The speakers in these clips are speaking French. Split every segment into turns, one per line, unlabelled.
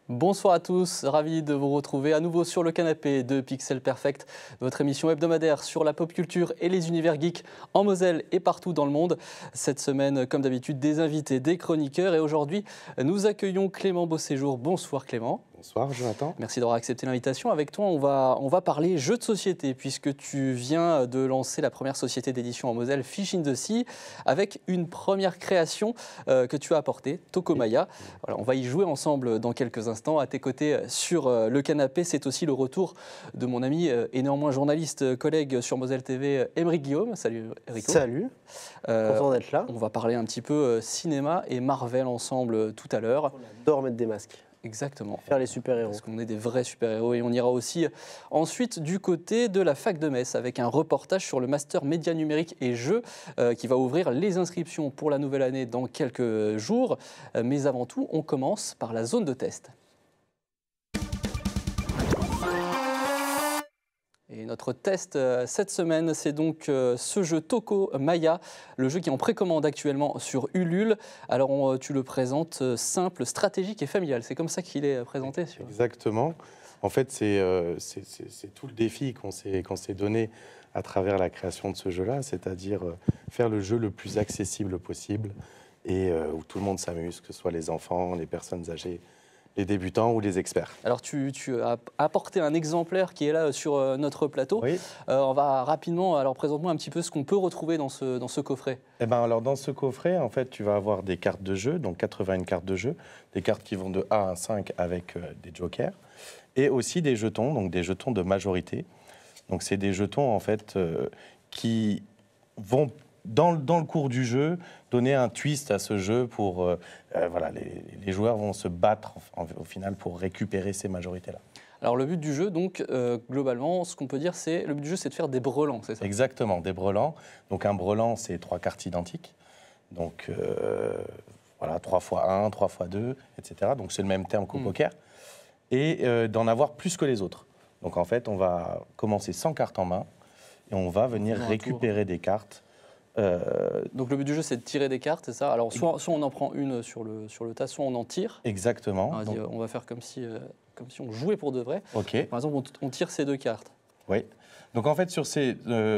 Bonsoir à tous, ravi de vous retrouver à nouveau sur le canapé de Pixel Perfect, votre émission hebdomadaire sur la pop culture et les univers geeks en Moselle et partout dans le monde. Cette semaine, comme d'habitude, des invités, des chroniqueurs et aujourd'hui, nous accueillons Clément Beauséjour. Bonsoir Clément.
Bonsoir Jonathan.
Merci d'avoir accepté l'invitation. Avec toi, on va parler jeux de société puisque tu viens de lancer la première société d'édition en Moselle, Fish in the Sea, avec une première création que tu as apportée, Tokomaya. Voilà, on va y jouer ensemble dans quelques instants. À tes côtés sur le canapé, c'est aussi le retour de mon ami et néanmoins journaliste, collègue sur Moselle TV, Émeric Guillaume. Salut Eric.
Salut, content d'être là.
On va parler un petit peu cinéma et Marvel ensemble tout à l'heure.
On adore mettre des masques.
Exactement.
Faire les super-héros.
Parce qu'on est des vrais super-héros. Et on ira aussi ensuite du côté de la fac de Metz avec un reportage sur le master médias numériques et jeux qui va ouvrir les inscriptions pour la nouvelle année dans quelques jours. Mais avant tout, on commence par la zone de test. Et notre test cette semaine, c'est donc ce jeu Tokomaya, le jeu qui est en précommande actuellement sur Ulule. Alors tu le présentes simple, stratégique et familial. C'est comme ça qu'il est présenté.
Exactement. En fait, c'est tout le défi qu'on s'est donné à travers la création de ce jeu-là, c'est-à-dire faire le jeu le plus accessible possible et où tout le monde s'amuse, que ce soit les enfants, les personnes âgées, les débutants ou les experts.
Alors tu as apporté un exemplaire qui est là sur notre plateau.
Oui.
On va rapidement, alors présente-moi un petit peu ce qu'on peut retrouver dans ce coffret.
Eh ben, alors dans ce coffret, en fait, tu vas avoir des cartes de jeu, donc 81 cartes de jeu, des cartes qui vont de 1 à 5 avec des jokers, et aussi des jetons, donc des jetons de majorité. Donc c'est des jetons en fait qui vont dans le cours du jeu, donner un twist à ce jeu pour... voilà, les joueurs vont se battre au final pour récupérer ces majorités-là.
Alors le but du jeu, donc, globalement, ce qu'on peut dire, c'est le but du jeu, c'est de faire des brelans, c'est ça?
Exactement, des brelans. Donc un brelan, c'est 3 cartes identiques. Donc voilà, 3 x 1, 3 x 2, etc. Donc c'est le même terme qu'au poker. Et d'en avoir plus que les autres. Donc en fait, on va commencer 100 cartes en main et on va venir récupérer des cartes.
Donc le but du jeu, c'est de tirer des cartes, c'est ça? Alors soit on en prend une sur le tas, soit on en tire.
Exactement.
On va faire comme si on jouait pour de vrai.
Ok.
Par exemple, on tire ces 2 cartes.
Oui. Donc en fait,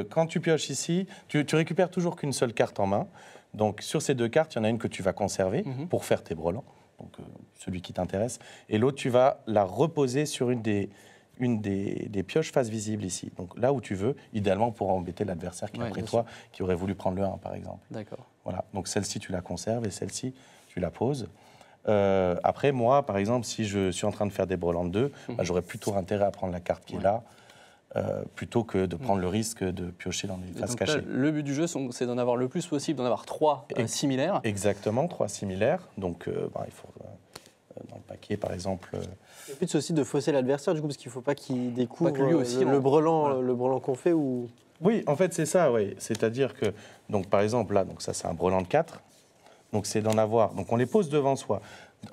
quand tu pioches ici, tu récupères toujours qu'une seule carte en main. Donc sur ces 2 cartes, il y en a une que tu vas conserver pour faire tes brelans, donc celui qui t'intéresse, et l'autre, tu vas la reposer sur une des pioches face visible ici. Donc là où tu veux, idéalement pour embêter l'adversaire qui est après toi, qui aurait voulu prendre le 1 par exemple.
D'accord.
Voilà, donc celle-ci tu la conserves et celle-ci tu la poses. Après moi, par exemple, si je suis en train de faire des brelans de 2, j'aurais plutôt intérêt à prendre la carte qui est là, plutôt que de prendre le risque de piocher dans les faces cachées.
Le but du jeu, c'est d'en avoir le plus possible, d'en avoir 3 similaires.
Exactement, 3 similaires. Donc il faut, dans le paquet par exemple...
Le but, c'est aussi de fausser l'adversaire, du coup, parce qu'il ne faut pas qu'il découvre
lui aussi,
le brelan,
voilà.
le brelan qu'on fait. Ou...
Oui, en fait, c'est ça, oui. C'est-à-dire que, donc, par exemple, là, donc ça, c'est un brelan de 4. Donc, c'est d'en avoir... Donc, on les pose devant soi.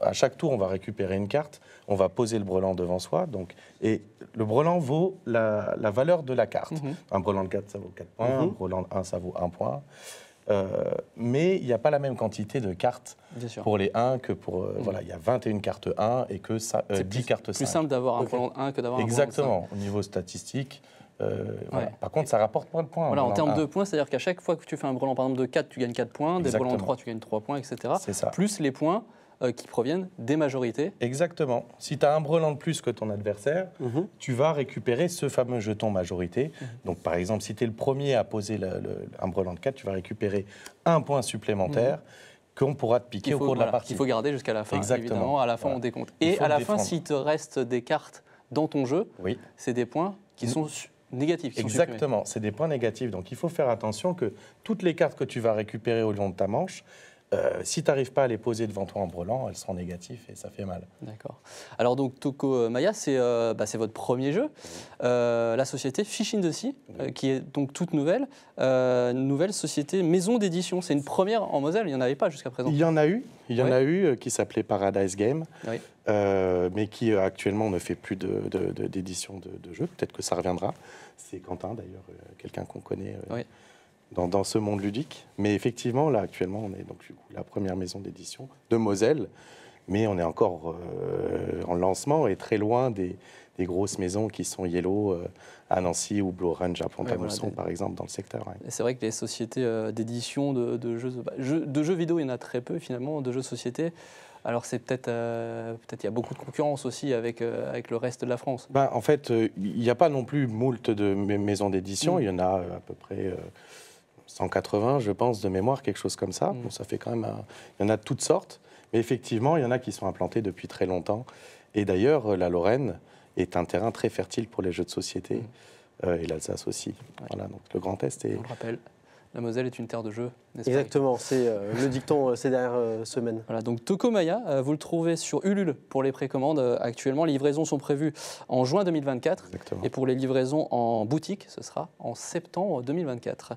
À chaque tour, on va récupérer une carte. On va poser le brelan devant soi. Donc, et le brelan vaut la valeur de la carte. Un brelan de 4, ça vaut 4 points. Un brelan de 1, ça vaut 1 point. Mais il n'y a pas la même quantité de cartes pour les 1 que pour... Voilà, il y a 21 cartes 1 et que 10 cartes 5.
C'est plus simple d'avoir un brelan de 1 que d'avoir un brelan de 5.
Exactement, au niveau statistique. Voilà. Par contre, ça rapporte moins de points.
Voilà, en termes de points, c'est-à-dire qu'à chaque fois que tu fais un brelan par exemple, de 4, tu gagnes 4 points, des brelans de 3, tu gagnes 3 points, etc.
C'est ça.
Plus les points qui proviennent des majorités.
Exactement. Si tu as un brelan de plus que ton adversaire, tu vas récupérer ce fameux jeton majorité. Donc, par exemple, si tu es le premier à poser un brelan de 4, tu vas récupérer un point supplémentaire qu'on pourra te piquer au cours de la partie.
Il faut garder jusqu'à la fin,
Exactement.
évidemment. À la fin, on décompte. Et à la fin, s'il te reste des cartes dans ton jeu, c'est des points qui sont négatifs.
Exactement, c'est des points négatifs. Donc, il faut faire attention que toutes les cartes que tu vas récupérer au long de ta manche, si tu n'arrives pas à les poser devant toi en brelan, elles seront négatives et ça fait mal.
D'accord. Alors donc Tokomaya, c'est votre premier jeu. La société Fish in the Sea, qui est donc toute nouvelle, nouvelle société maison d'édition. C'est une première en Moselle, il n'y en avait pas jusqu'à présent.
Il y en a eu qui s'appelait Paradise Game, mais qui actuellement ne fait plus d'édition de jeux. Peut-être que ça reviendra. C'est Quentin d'ailleurs, quelqu'un qu'on connaît. Dans ce monde ludique. Mais effectivement, là, actuellement, on est donc la première maison d'édition de Moselle mais on est encore en lancement et très loin des grosses maisons qui sont Yellow à Nancy ou Blue Orange à Pont-à-Mousson, par exemple, dans le secteur. Ouais.
C'est vrai que les sociétés d'édition de jeux vidéo, il y en a très peu finalement, de jeux de société. Alors c'est peut-être il y a beaucoup de concurrence aussi avec le reste de la France.
En fait, il n'y a pas non plus moult de maisons d'édition. Il y en a à peu près 180, je pense, de mémoire, quelque chose comme ça. Bon, ça fait quand même il y en a de toutes sortes. Mais effectivement, il y en a qui sont implantés depuis très longtemps. Et d'ailleurs, la Lorraine est un terrain très fertile pour les jeux de société. Et l'Alsace aussi. Ouais. Voilà, donc le Grand Est est...
On le rappelle. La Moselle est une terre de jeu, n'est-ce pas ?
Exactement, c'est le dicton ces dernières semaines.
Voilà, donc Tokomaya, vous le trouvez sur Ulule pour les précommandes actuellement. Les livraisons sont prévues en juin 2024.
Exactement.
Et pour les livraisons en boutique, ce sera en septembre 2024.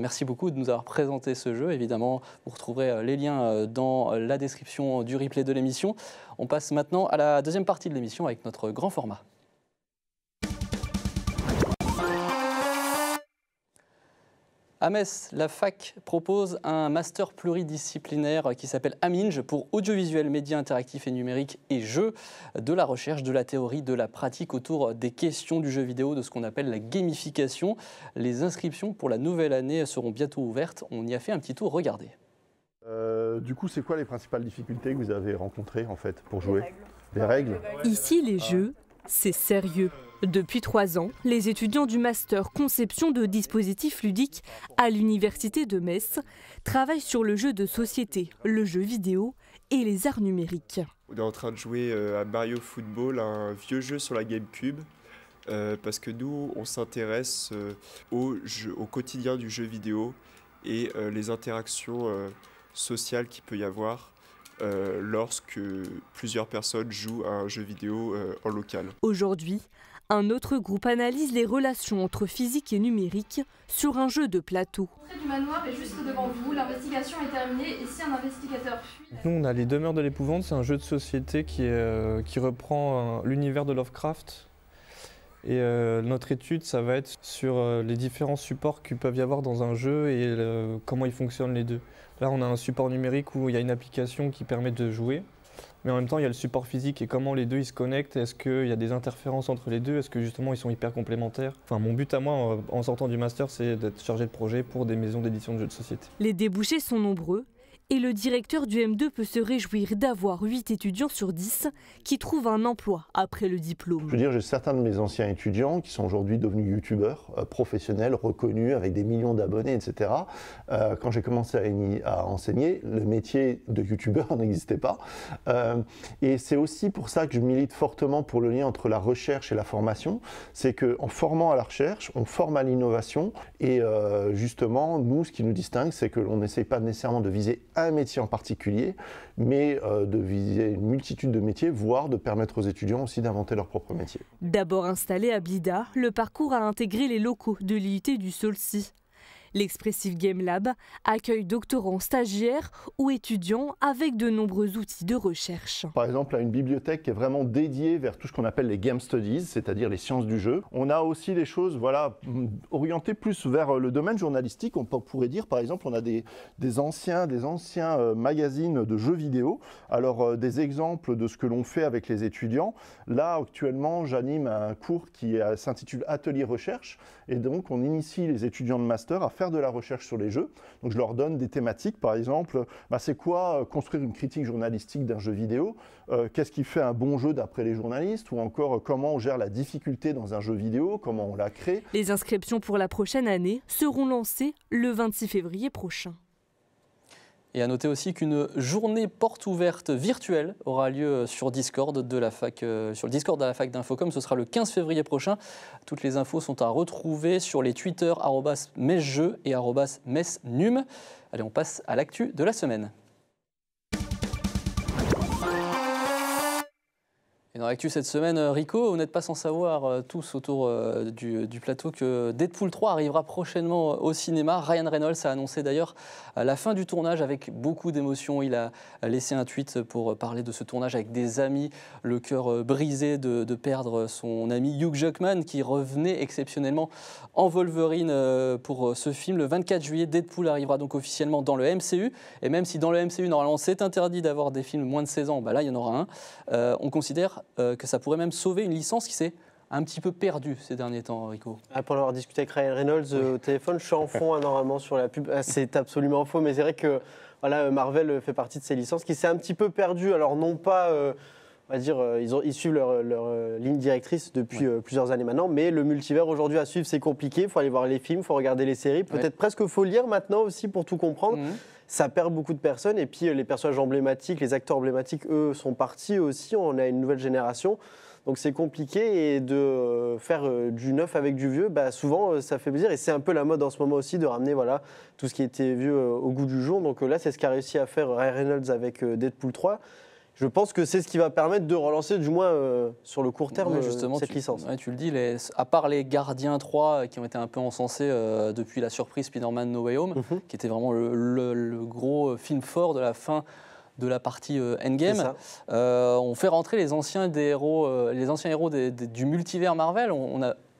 Merci beaucoup de nous avoir présenté ce jeu. Évidemment, vous retrouverez les liens dans la description du replay de l'émission. On passe maintenant à la deuxième partie de l'émission avec notre grand format. À Metz, la fac propose un master pluridisciplinaire qui s'appelle AMINJ pour audiovisuel, médias interactifs et numériques et jeux, de la recherche, de la théorie, de la pratique autour des questions du jeu vidéo, de ce qu'on appelle la gamification. Les inscriptions pour la nouvelle année seront bientôt ouvertes. On y a fait un petit tour, regardez.
Du coup, c'est quoi les principales difficultés que vous avez rencontrées en fait pour jouer ? Les règles.
Ici, les jeux, c'est sérieux. Depuis 3 ans, les étudiants du master conception de dispositifs ludiques à l'université de Metz travaillent sur le jeu de société, le jeu vidéo et les arts numériques.
On est en train de jouer à Mario Football, un vieux jeu sur la GameCube, parce que nous, on s'intéresse au quotidien du jeu vidéo et les interactions sociales qu'il peut y avoir lorsque plusieurs personnes jouent à un jeu vidéo en local.
Aujourd'hui, un autre groupe analyse les relations entre physique et numérique sur un jeu de plateau.
L'entrée du manoir est juste devant vous, l'investigation est terminée et si un investigateur fuit...
Nous, on a Les Demeures de l'Épouvante, c'est un jeu de société qui reprend l'univers de Lovecraft. Et notre étude, ça va être sur les différents supports qu'il peut y avoir dans un jeu et comment ils fonctionnent les deux. Là, on a un support numérique où il y a une application qui permet de jouer. Mais en même temps, il y a le support physique et comment les deux ils se connectent. Est-ce qu'il y a des interférences entre les deux? Est-ce que justement ils sont hyper complémentaires? Enfin, mon but à moi, en sortant du master, c'est d'être chargé de projet pour des maisons d'édition de jeux de société.
Les débouchés sont nombreux et le directeur du M2 peut se réjouir d'avoir 8 étudiants sur 10 qui trouvent un emploi après le diplôme.
Je veux dire, j'ai certains de mes anciens étudiants qui sont aujourd'hui devenus youtubeurs professionnels, reconnus, avec des millions d'abonnés, etc. Quand j'ai commencé à enseigner, le métier de youtubeur n'existait pas. Et c'est aussi pour ça que je milite fortement pour le lien entre la recherche et la formation. C'est qu'en formant à la recherche, on forme à l'innovation. Et justement, nous, ce qui nous distingue, c'est que l'on n'essaye pas nécessairement de viser un métier en particulier, mais de viser une multitude de métiers, voire de permettre aux étudiants aussi d'inventer leur propre métier.
D'abord installé à Blida, le parcours a intégré les locaux de l'IUT du Saulcy. L'Expressive Game Lab accueille doctorants, stagiaires ou étudiants avec de nombreux outils de recherche.
Par exemple, une bibliothèque qui est vraiment dédiée vers tout ce qu'on appelle les game studies, c'est-à-dire les sciences du jeu. On a aussi des choses orientées plus vers le domaine journalistique. On pourrait dire, par exemple, on a des anciens magazines de jeux vidéo. Alors, des exemples de ce que l'on fait avec les étudiants. Là, actuellement, j'anime un cours qui s'intitule Atelier Recherche. Et donc, on initie les étudiants de master à faire de la recherche sur les jeux. Donc je leur donne des thématiques, par exemple, c'est quoi construire une critique journalistique d'un jeu vidéo, qu'est-ce qui fait un bon jeu d'après les journalistes, ou encore comment on gère la difficulté dans un jeu vidéo, comment on la crée.
Les inscriptions pour la prochaine année seront lancées le 26 février prochain.
Et à noter aussi qu'une journée porte ouverte virtuelle aura lieu sur Discord de la fac, sur le Discord de la fac d'Infocom. Ce sera le 15 février prochain. Toutes les infos sont à retrouver sur les Twitter @messjeux et @messnum. Allez, on passe à l'actu de la semaine. Et dans l'actu cette semaine, Rico, vous n'êtes pas sans savoir tous autour du plateau que Deadpool 3 arrivera prochainement au cinéma. Ryan Reynolds a annoncé d'ailleurs la fin du tournage avec beaucoup d'émotion. Il a laissé un tweet pour parler de ce tournage avec des amis. Le cœur brisé de perdre son ami Hugh Jackman qui revenait exceptionnellement en Wolverine pour ce film. Le 24 juillet, Deadpool arrivera donc officiellement dans le MCU. Et même si dans le MCU, normalement, c'est interdit d'avoir des films moins de 16 ans, bah là, il y en aura un. On considère que ça pourrait même sauver une licence qui s'est un petit peu perdue ces derniers temps, Rico.
Pour avoir discuté avec Ryan Reynolds au téléphone, je suis en fond normalement sur la pub. C'est absolument faux, mais c'est vrai que voilà, Marvel fait partie de ces licences qui s'est un petit peu perdue. Alors non pas, on va dire, ils suivent leur ligne directrice depuis plusieurs années maintenant, mais le multivers aujourd'hui à suivre c'est compliqué. Il faut aller voir les films, il faut regarder les séries, peut-être presque faut lire maintenant aussi pour tout comprendre. Ça perd beaucoup de personnes et puis les personnages emblématiques, les acteurs emblématiques, eux, sont partis aussi. On a une nouvelle génération. Donc c'est compliqué et de faire du neuf avec du vieux, bah, souvent ça fait plaisir. Et c'est un peu la mode en ce moment aussi de ramener voilà, tout ce qui était vieux au goût du jour. Donc là, c'est ce qu'a réussi à faire Ryan Reynolds avec Deadpool 3. Je pense que c'est ce qui va permettre de relancer, du moins sur le court terme, cette licence.
Tu le dis, à part les Gardiens 3 qui ont été un peu encensés depuis la surprise Spider-Man No Way Home, qui était vraiment le gros film fort de la fin de la partie Endgame, on fait rentrer les anciens héros du multivers Marvel.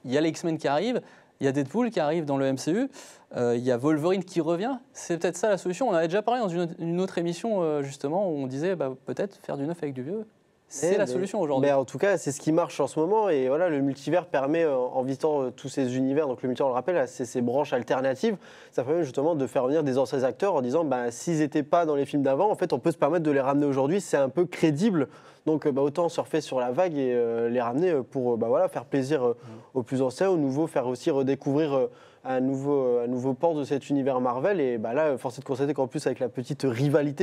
Il y a les X-Men qui arrivent, il y a Deadpool qui arrive dans le MCU, il y a Wolverine qui revient. C'est peut-être ça la solution. On en avait déjà parlé dans une autre émission, justement, où on disait peut-être faire du neuf avec du vieux. C'est la solution aujourd'hui.
Mais en tout cas, c'est ce qui marche en ce moment. Et voilà, le multivers permet, en visitant tous ces univers, donc le multivers, on le rappelle, c'est ces branches alternatives, ça permet justement de faire venir des anciens acteurs en disant s'ils n'étaient pas dans les films d'avant, en fait, on peut se permettre de les ramener aujourd'hui. C'est un peu crédible. Donc autant surfer sur la vague et les ramener pour faire plaisir aux plus anciens, aux nouveaux, faire aussi redécouvrir un nouveau port de cet univers Marvel. Et là, force est de constater qu'en plus, avec la petite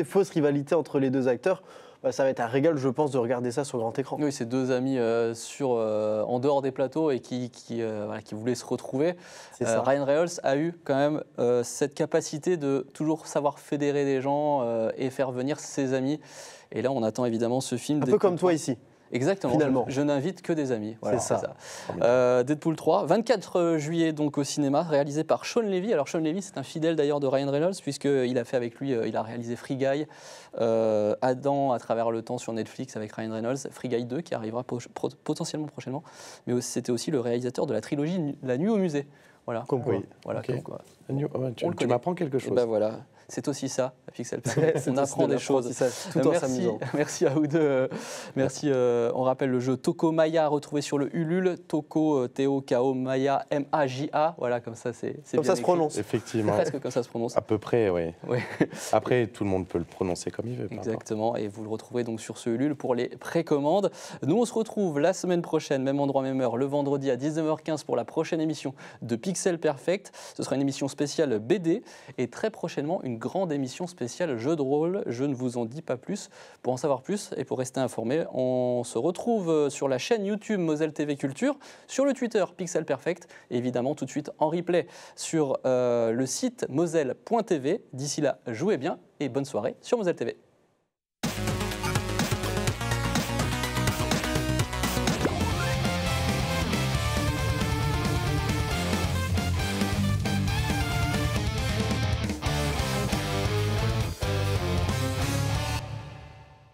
fausse rivalité entre les deux acteurs, ça va être un régal, je pense, de regarder ça sur grand écran.
Oui, c'est deux amis en dehors des plateaux et qui voulaient se retrouver. Ryan Reynolds a eu quand même cette capacité de toujours savoir fédérer des gens et faire venir ses amis. Et là, on attend évidemment ce film.
Un peu comme toi ici.
Exactement,
finalement.
Je n'invite que des amis. Voilà,
c'est ça.
Deadpool 3, 24 juillet donc au cinéma, réalisé par Sean Levy. Alors Sean Levy, c'est un fidèle d'ailleurs de Ryan Reynolds, puisqu'il a fait avec lui, il a réalisé Free Guy, Adam à travers le temps sur Netflix avec Ryan Reynolds, Free Guy 2 qui arrivera potentiellement prochainement, mais c'était aussi le réalisateur de la trilogie La Nuit au musée. Voilà.
Tu m'apprends quelque chose.
Voilà. C'est aussi ça, la Pixel Perfect. On apprend des choses.
Tout en s'amusant.
Merci à vous deux. Merci. On rappelle le jeu Toko Maya, retrouvé sur le Ulule. Toko, T-O-K-O, Maya, M-A-J-A. Voilà, comme ça, c'est
comme ça se prononce.
Effectivement.
Presque comme ça se prononce.
À peu près, oui. Après, tout le monde peut le prononcer comme il veut.
Exactement. Et vous le retrouverez donc sur ce Ulule pour les précommandes. Nous, on se retrouve la semaine prochaine, même endroit, même heure, le vendredi à 19h15 pour la prochaine émission de Pixel Perfect. Ce sera une émission spéciale BD et très prochainement une grande émission spéciale jeu de rôle. Je ne vous en dis pas plus. Pour en savoir plus et pour rester informé, on se retrouve sur la chaîne YouTube Moselle TV Culture, sur le Twitter Pixel Perfect et évidemment tout de suite en replay sur le site moselle.tv. D'ici là, jouez bien et bonne soirée sur Moselle TV.